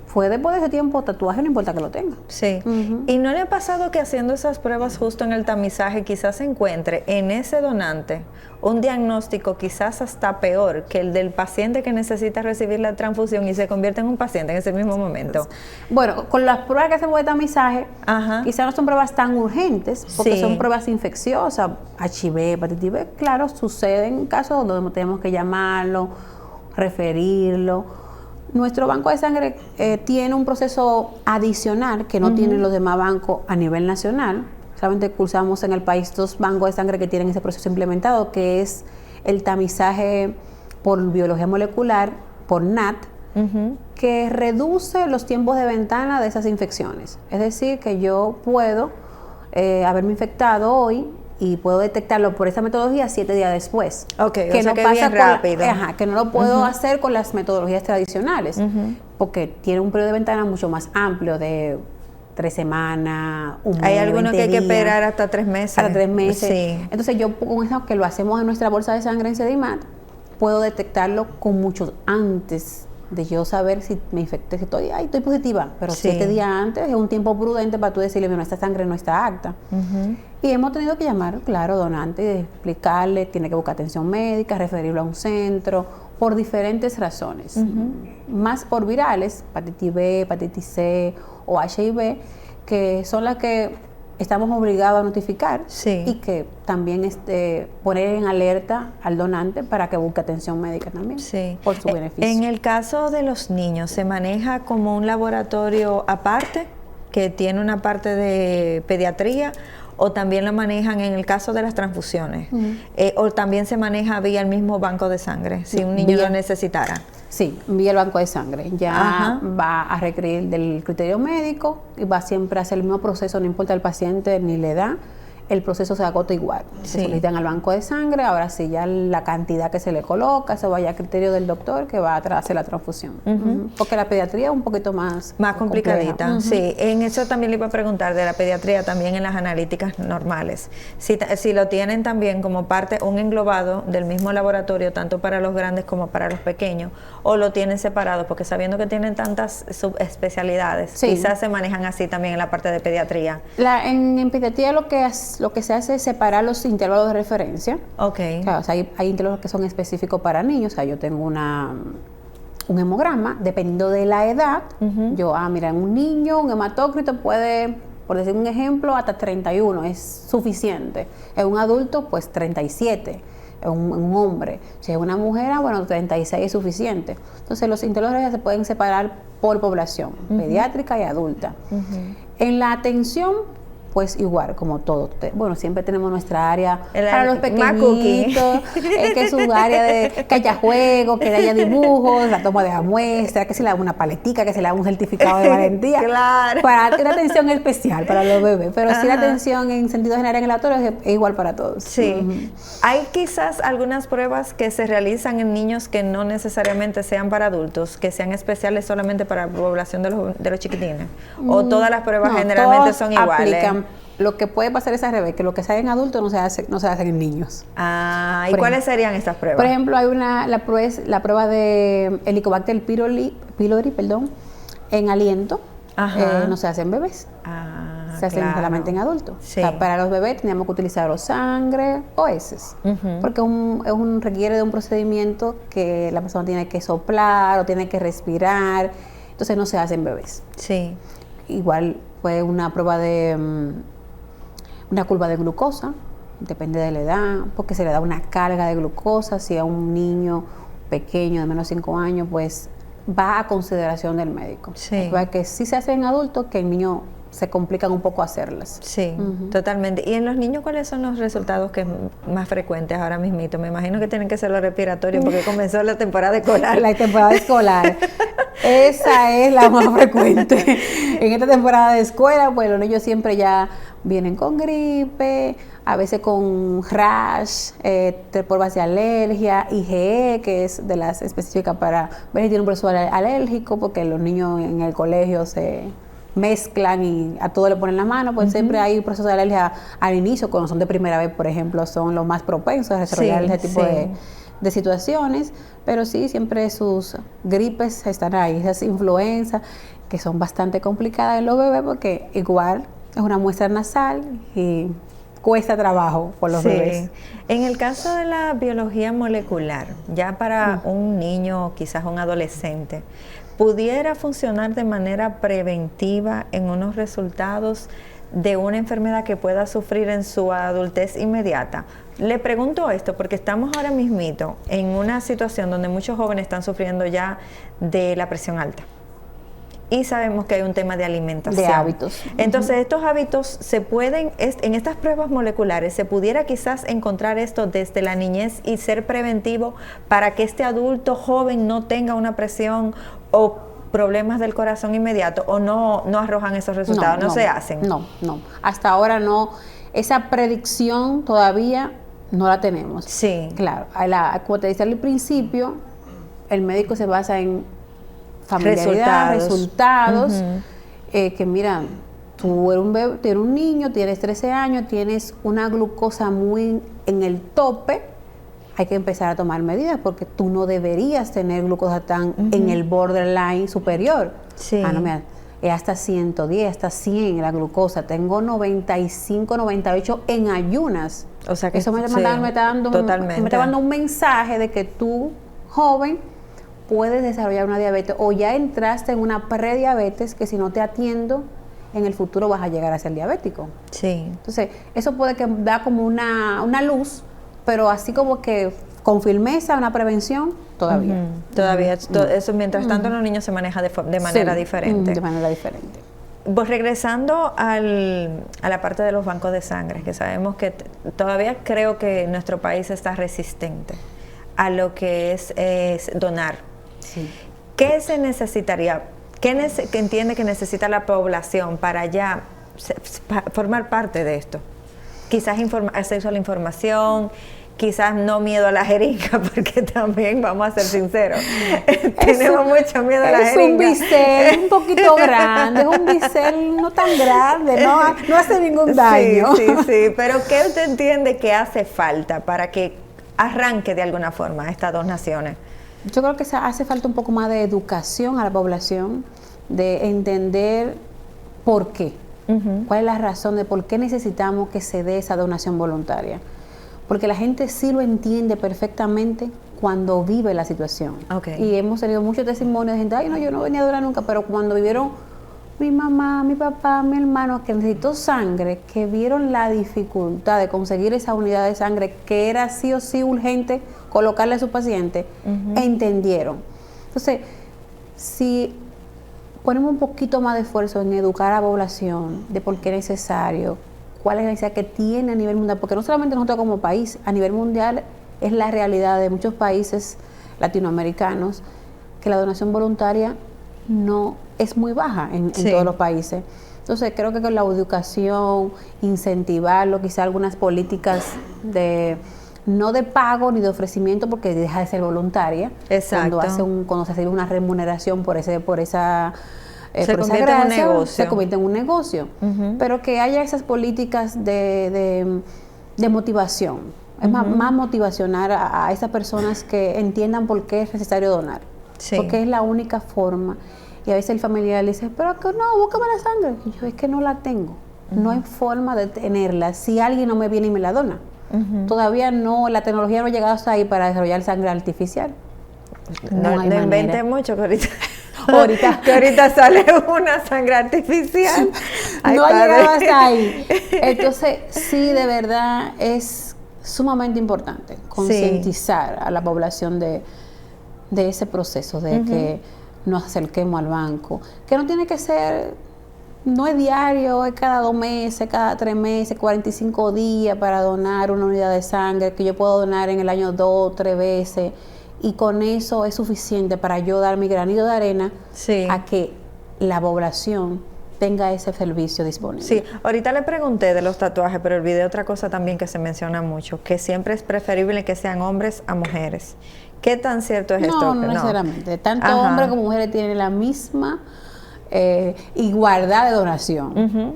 fue después de ese tiempo, tatuaje no importa que lo tenga. Sí. ¿Y no le ha pasado que haciendo esas pruebas justo en el tamizaje quizás se encuentre en ese donante un diagnóstico quizás hasta peor que el del paciente que necesita recibir la transfusión y se convierte en un paciente en ese mismo momento? Bueno, con las pruebas que hacemos de tamizaje, quizás no son pruebas tan urgentes, porque son pruebas infecciosas, HIV, hepatitis B, claro, suceden casos donde tenemos que llamarlo, referirlo. Nuestro banco de sangre tiene un proceso adicional que no tienen los demás bancos a nivel nacional. Solamente cursamos en el país 2 bancos de sangre que tienen ese proceso implementado, que es el tamizaje por biología molecular, por NAT, que reduce los tiempos de ventana de esas infecciones. Es decir, que yo puedo haberme infectado hoy y puedo detectarlo por esa metodología 7 días después. Ok, que o sea no que pasa bien con rápido. que no lo puedo hacer con las metodologías tradicionales, porque tiene un periodo de ventana mucho más amplio de 3 semanas, un mes, Hay algunos 20 que hay que días, esperar hasta 3 meses. hasta 3 meses. Sí. Entonces yo con eso que lo hacemos en nuestra bolsa de sangre en Sedimat, puedo detectarlo con mucho antes de yo saber si me infecté, si estoy positiva, pero 7 días antes es un tiempo prudente para tú decirle, mira, esta sangre no está apta. Y hemos tenido que llamar, claro, donante, explicarle, tiene que buscar atención médica, referirlo a un centro, por diferentes razones. Más por virales, hepatitis B, hepatitis C o HIV, que son las que estamos obligados a notificar y que también poner en alerta al donante para que busque atención médica también por su beneficio. En el caso de los niños, ¿se maneja como un laboratorio aparte que tiene una parte de pediatría o también lo manejan en el caso de las transfusiones? ¿O también se maneja vía el mismo banco de sangre si un niño lo necesitara? Sí, vía el banco de sangre. Ya va a requerir del criterio médico y va siempre a hacer el mismo proceso, no importa el paciente ni la edad. el proceso se agota igual. Se solicitan al banco de sangre, ahora sí ya la cantidad que se le coloca, eso vaya a criterio del doctor que va a hacer la transfusión. Porque la pediatría es un poquito más complicadita. Sí, en eso también le iba a preguntar de la pediatría, también en las analíticas normales. Si lo tienen también como parte, un englobado del mismo laboratorio, tanto para los grandes como para los pequeños, o lo tienen separado, porque sabiendo que tienen tantas subespecialidades, quizás se manejan así también en la parte de pediatría. En pediatría lo que se hace es separar los intervalos de referencia. Claro, o sea, hay intervalos que son específicos para niños. O sea, yo tengo un hemograma, dependiendo de la edad. Yo, mira, en un niño, un hematócrito puede, por decir un ejemplo, hasta 31, es suficiente. En un adulto, pues 37. Un hombre. Si es una mujer, bueno, 36 es suficiente. Entonces, los intervalos se pueden separar por población, pediátrica y adulta. En la atención, pues igual, como todo. Bueno, siempre tenemos nuestra área para los pequeñitos, que es su área de que haya juego, que haya dibujos, la toma de la muestra, que se le da una paletica, que se le da un certificado de valentía. Claro. Para una atención especial para los bebés, pero sí la atención en sentido general en el laboratorio es igual para todos. Sí. Hay quizás algunas pruebas que se realizan en niños que no necesariamente sean para adultos, que sean especiales solamente para la población de los chiquitines. O todas las pruebas generalmente son iguales. Aplican. Lo que puede pasar es al revés, que lo que se hace en adultos no se hace en niños. ¿Y cuáles serían estas pruebas? Por ejemplo, hay la prueba de Helicobacter pylori, en aliento. No se hace en bebés. Se hace solamente en adultos. O sea, para los bebés tenemos que utilizar o sangre o heces. Porque requiere de un procedimiento que la persona tiene que soplar o tiene que respirar. Entonces no se hace en bebés. Sí. Igual fue una prueba de una curva de glucosa, depende de la edad, porque se le da una carga de glucosa. Si a un niño pequeño de menos de 5 años, pues va a consideración del médico. Que sí se hace en adultos, que en niños se complican un poco hacerlas. Sí, totalmente. ¿Y en los niños cuáles son los resultados que es más frecuentes ahora mismito? Me imagino que tienen que ser los respiratorios porque comenzó la temporada escolar. La temporada escolar. Esa es la más frecuente. En esta temporada de escuela, pues los niños siempre ya vienen con gripe, a veces con rash, pruebas de alergia, IgE, que es de las específicas para ver si tiene un profesor alérgico, porque los niños en el colegio se mezclan y a todo le ponen la mano, pues siempre hay procesos de alergia al inicio, cuando son de primera vez, por ejemplo, son los más propensos a desarrollar ese tipo de situaciones, pero sí, siempre sus gripes están ahí, esas influencias que son bastante complicadas en los bebés, porque igual es una muestra nasal y cuesta trabajo por los bebés. En el caso de la biología molecular, ya para un niño, quizás un adolescente, ¿pudiera funcionar de manera preventiva en unos resultados de una enfermedad que pueda sufrir en su adultez inmediata? Le pregunto esto porque estamos ahora mismito en una situación donde muchos jóvenes están sufriendo ya de la presión alta. Y sabemos que hay un tema de alimentación. De hábitos. Entonces, estos hábitos se pueden, en estas pruebas moleculares, se pudiera quizás encontrar esto desde la niñez y ser preventivo para que este adulto joven no tenga una presión o problemas del corazón inmediato, o no arrojan esos resultados, no se hacen. No. Hasta ahora no. Esa predicción todavía no la tenemos. Sí. Claro. Como te decía al principio, el médico se basa en familiaridad, resultados, que mira, tú eres un bebé, tienes un niño, tienes 13 años, tienes una glucosa muy en el tope, hay que empezar a tomar medidas porque tú no deberías tener glucosa tan en el borderline superior. No, mira, es hasta 110, hasta 100 la glucosa, tengo 95, 98 en ayunas. O sea que eso me está dando un mensaje de que tú, joven, puedes desarrollar una diabetes o ya entraste en una prediabetes que si no te atiendo en el futuro vas a llegar a ser diabético. Entonces, eso puede que da como una luz, pero así como que con firmeza una prevención, todavía. Eso mientras tanto los niños se maneja de manera diferente. De manera diferente. Pues regresando a la parte de los bancos de sangre, que sabemos que todavía creo que nuestro país está resistente a lo que es donar. ¿Qué se necesitaría? ¿Qué entiende que necesita la población para ya formar parte de esto? Quizás acceso a la información, quizás no miedo a la jeringa, porque también, vamos a ser sinceros, tenemos mucho miedo a la jeringa. Es un bisel un poquito grande, es un bisel no tan grande, no hace ningún daño. Sí, pero ¿qué usted entiende que hace falta para que arranque de alguna forma estas donaciones? Yo creo que hace falta un poco más de educación a la población, de entender por qué, cuál es la razón de por qué necesitamos que se dé esa donación voluntaria. Porque la gente sí lo entiende perfectamente cuando vive la situación. Y hemos tenido muchos testimonios de gente, ay no, yo no venía a donar nunca, pero cuando vivieron mi mamá, mi papá, mi hermano, que necesitó sangre, que vieron la dificultad de conseguir esa unidad de sangre, que era sí o sí urgente colocarle a su paciente, entendieron. Entonces, si ponemos un poquito más de esfuerzo en educar a la población de por qué es necesario, cuál es la necesidad que tiene a nivel mundial, porque no solamente nosotros como país, a nivel mundial es la realidad de muchos países latinoamericanos que la donación voluntaria no es muy baja en todos los países. Entonces creo que con la educación, incentivarlo, quizá algunas políticas de no de pago ni de ofrecimiento, porque deja de ser voluntaria. Exacto. Cuando se hace una remuneración por esa se convierte en un negocio. Se convierte en un negocio. Pero que haya esas políticas de motivación. Es más motivacionar a esas personas que entiendan por qué es necesario donar. Sí. Porque es la única forma. Y a veces el familiar le dice, pero que no, búscame la sangre. Y yo, es que no la tengo. No hay forma de tenerla si alguien no me viene y me la dona. Todavía no, la tecnología no ha llegado hasta ahí para desarrollar sangre artificial. No inventen mucho, que ahorita sale una sangre artificial. No ha llegado hasta ahí. Entonces, sí, de verdad es sumamente importante concientizar a la población de ese proceso, de que nos acerquemos al banco, que no tiene que ser, no es diario, es cada 2 meses, cada 3 meses, 45 días para donar una unidad de sangre, que yo puedo donar en el año 2 o 3 veces, y con eso es suficiente para yo dar mi granito de arena a que la población tenga ese servicio disponible. Sí, ahorita le pregunté de los tatuajes, pero olvidé otra cosa también que se menciona mucho, que siempre es preferible que sean hombres a mujeres. ¿Qué tan cierto es esto? No necesariamente. Tanto hombres como mujeres tienen la misma igualdad de donación.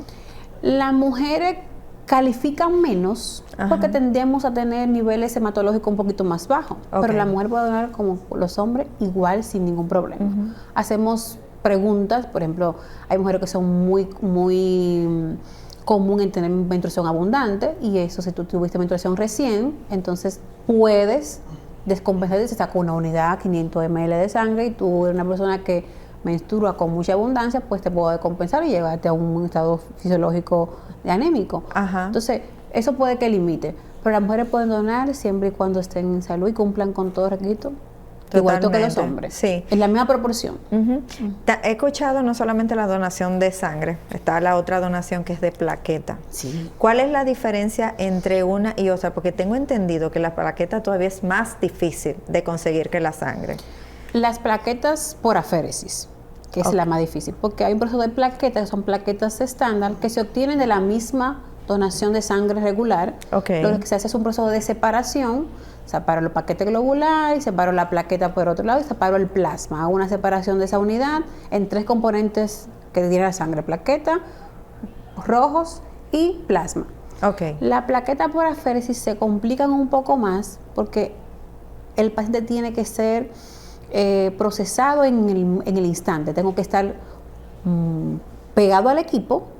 Las mujeres califican menos porque tendemos a tener niveles hematológicos un poquito más bajos, pero la mujer puede donar como los hombres igual sin ningún problema. Hacemos preguntas, por ejemplo, hay mujeres que son muy común en tener menstruación abundante, y eso, si tú tuviste menstruación recién, entonces puedes descompensar y se saca una unidad, 500 ml de sangre, y tú eres una persona que menstrua con mucha abundancia, pues te puedo descompensar y llevarte a un estado fisiológico de anémico. Entonces, eso puede que limite, pero las mujeres pueden donar siempre y cuando estén en salud y cumplan con todos los requisitos. Igual que los hombres. Sí. En la misma proporción. He escuchado no solamente la donación de sangre, está la otra donación que es de plaqueta. Sí. ¿Cuál es la diferencia entre una y otra? Porque tengo entendido que la plaqueta todavía es más difícil de conseguir que la sangre. Las plaquetas por aféresis, que es la más difícil, porque hay un proceso de plaquetas, que son plaquetas estándar, que se obtienen de la misma donación de sangre regular. Lo que se hace es un proceso de separación. Separo el paquete globular, separo la plaqueta por otro lado y separo el plasma. Hago una separación de esa unidad en 3 componentes que tiene la sangre: plaqueta, rojos y plasma. La plaqueta por aféresis se complican un poco más porque el paciente tiene que ser procesado en el instante. Tengo que estar pegado al equipo.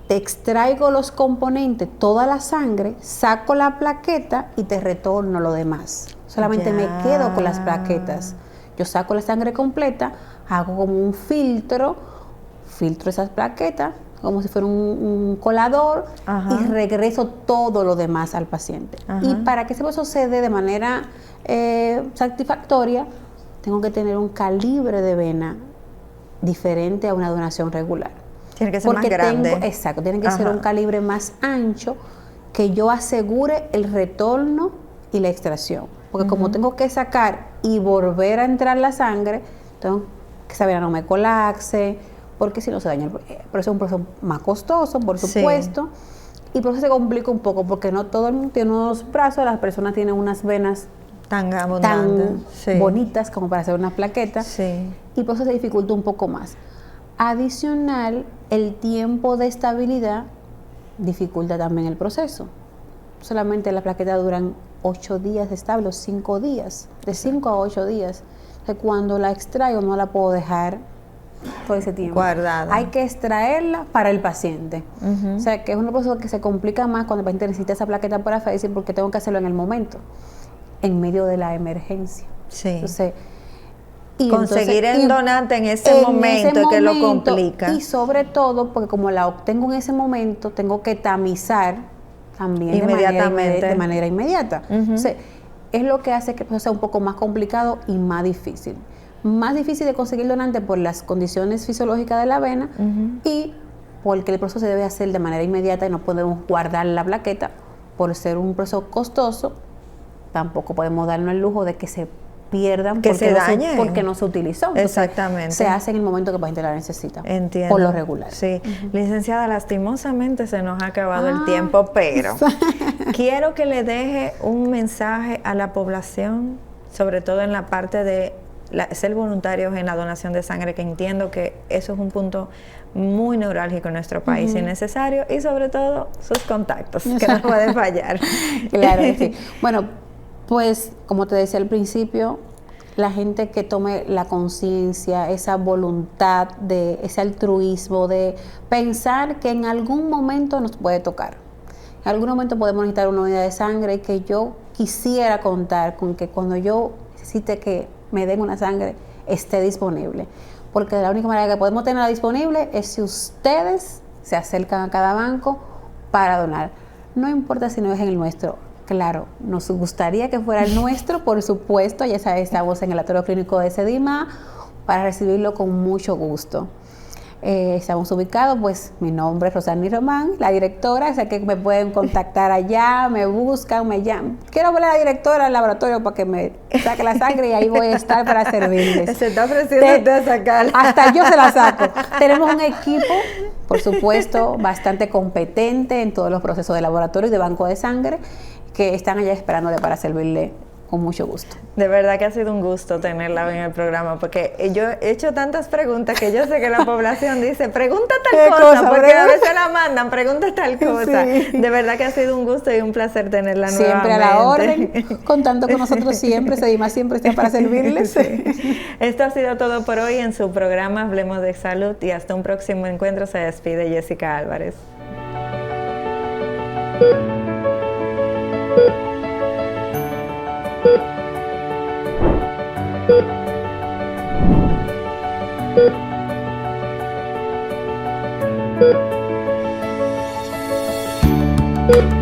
Te extraigo los componentes, toda la sangre, saco la plaqueta y te retorno lo demás. Solamente me quedo con las plaquetas. Yo saco la sangre completa, hago como un filtro esas plaquetas, como si fuera un colador, y regreso todo lo demás al paciente. Y para que ese proceso se dé de manera satisfactoria, tengo que tener un calibre de vena diferente a una donación regular. Tiene que ser más grande. Exacto, tiene que ser un calibre más ancho, que yo asegure el retorno y la extracción. Porque como tengo que sacar y volver a entrar la sangre, tengo que saber no me colapse, porque si no se daña. Pero es un proceso más costoso, por supuesto. Y por eso se complica un poco, porque no todo el mundo tiene unos brazos, las personas tienen unas venas tan abundantes, tan bonitas como para hacer una plaqueta, sí. Y por eso se dificulta un poco más. Adicional, el tiempo de estabilidad dificulta también el proceso. Solamente las plaquetas duran 8 días estables, 5 días, de 5 a 8 días. O sea, cuando la extraigo no la puedo dejar todo ese tiempo. Guardada. Hay que extraerla para el paciente. O sea, que es un proceso que se complica más cuando el paciente necesita esa plaqueta para afeitar porque tengo que hacerlo en el momento, en medio de la emergencia. Sí. Entonces, conseguir el donante en ese momento que lo complica. Y sobre todo, porque como la obtengo en ese momento, tengo que tamizar también de manera inmediata. Entonces, es lo que hace que el proceso sea un poco más complicado y más difícil. Más difícil de conseguir donante por las condiciones fisiológicas de la vena y porque el proceso se debe hacer de manera inmediata y no podemos guardar la plaqueta por ser un proceso costoso. Tampoco podemos darnos el lujo de que se pierdan porque no se utilizó. Entonces, exactamente. Se hace en el momento que el paciente la necesita. Entiendo. Por lo regular. Sí. Licenciada, lastimosamente se nos ha acabado el tiempo, pero quiero que le deje un mensaje a la población, sobre todo en la parte de ser voluntarios en la donación de sangre, que entiendo que eso es un punto muy neurálgico en nuestro país y necesario, y sobre todo sus contactos, que no pueden fallar. Claro que sí. Bueno, pues como te decía al principio, la gente que tome la conciencia, esa voluntad, de ese altruismo, de pensar que en algún momento nos puede tocar. En algún momento podemos necesitar una unidad de sangre, y que yo quisiera contar con que cuando yo necesite que me den una sangre esté disponible. Porque la única manera que podemos tenerla disponible es si ustedes se acercan a cada banco para donar. No importa si no es en el nuestro. Claro, nos gustaría que fuera el nuestro, por supuesto, ya sabes, estamos en el laboratorio clínico de SEDIMA para recibirlo con mucho gusto. Estamos ubicados, pues mi nombre es Rosani Román, la directora, o sea que me pueden contactar allá, me buscan, me llaman. Quiero ver a la directora del laboratorio para que me saque la sangre y ahí voy a estar para servirles. Se está ofreciendo a sacarla. Hasta yo se la saco. Tenemos un equipo, por supuesto, bastante competente en todos los procesos de laboratorio y de banco de sangre, que están allá esperándole para servirle con mucho gusto. De verdad que ha sido un gusto tenerla en el programa, porque yo he hecho tantas preguntas que yo sé que la población dice, pregunta tal cosa, porque a veces la mandan, pregunta tal cosa. Sí. De verdad que ha sido un gusto y un placer tenerla nuevamente. Siempre a la orden, contando con nosotros siempre, SEDIMA siempre está para servirles. Sí. Esto ha sido todo por hoy en su programa Hablemos de Salud, y hasta un próximo encuentro. Se despide Jessica Álvarez. Thank you.